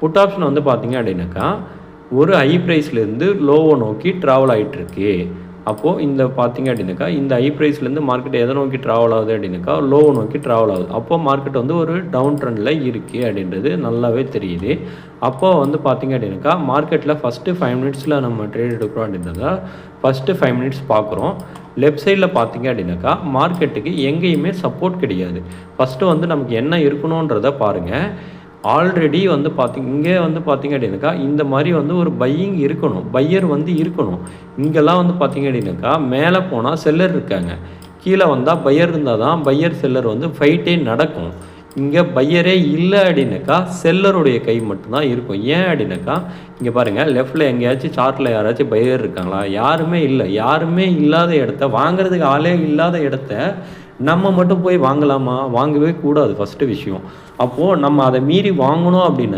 Put option வந்து பார்த்தீங்க அப்படின்னாக்கா, ஒரு ஹை ப்ரைஸ்லேருந்து லோவை நோக்கி ட்ராவல் ஆகிட்டுருக்கு. அப்போது இந்த பார்த்தீங்க அப்படின்னாக்கா, இந்த ஹை ப்ரைஸ்லேருந்து மார்க்கெட் எதை நோக்கி ட்ராவல் ஆகுது அப்படின்னாக்கா, லோவை நோக்கி ட்ராவல் ஆகுது. அப்போ மார்க்கெட் வந்து ஒரு டவுன் ட்ரெண்டில் இருக்குது அப்படின்றது நல்லாவே தெரியுது. அப்போ வந்து பார்த்தீங்க அப்படின்னாக்கா, மார்க்கெட்டில் ஃபஸ்ட்டு 5 மினிட்ஸில் நம்ம ட்ரேட் எடுக்கிறோம் அப்படின்றதா, ஃபஸ்ட்டு 5 மினிட்ஸ் பார்க்குறோம். லெஃப்ட் சைடில் பார்த்தீங்க அப்படின்னாக்கா, மார்க்கெட்டுக்கு எங்கேயுமே சப்போர்ட் கிடையாது. ஃபஸ்ட்டு வந்து நமக்கு என்ன இருக்கணுன்றத பாருங்கள். ஆல்ரெடி வந்து இங்கே வந்து பார்த்தீங்க அப்படின்னாக்கா, இந்த மாதிரி வந்து ஒரு பையிங் இருக்கணும். பையர் வந்து இருக்கணும். இங்கெல்லாம் வந்து பார்த்தீங்க அப்படின்னாக்கா, மேலே போனால் செல்லர் இருக்காங்க. கீழே வந்தால் பையர் இருந்தால் தான் பையர் செல்லர் வந்து ஃபைட்டே நடக்கும். இங்கே பையரே இல்லை அப்படின்னாக்கா, செல்லருடைய கை மட்டும்தான் இருக்கும். ஏன் அப்படின்னாக்கா, இங்கே பாருங்கள் லெஃப்ட்டில் எங்கேயாச்சும் சார்ட்டில் யாராச்சும் பையர் இருக்காங்களா? யாருமே இல்லை. யாருமே இல்லாத இடத்த வாங்குறதுக்கு ஆளே இல்லாத இடத்த நம்ம மட்டும் போய் வாங்கலாமா? வாங்கவே கூடாது ஃபஸ்ட்டு விஷயம். அப்போது நம்ம அதை மீறி வாங்கணும் அப்படின்னா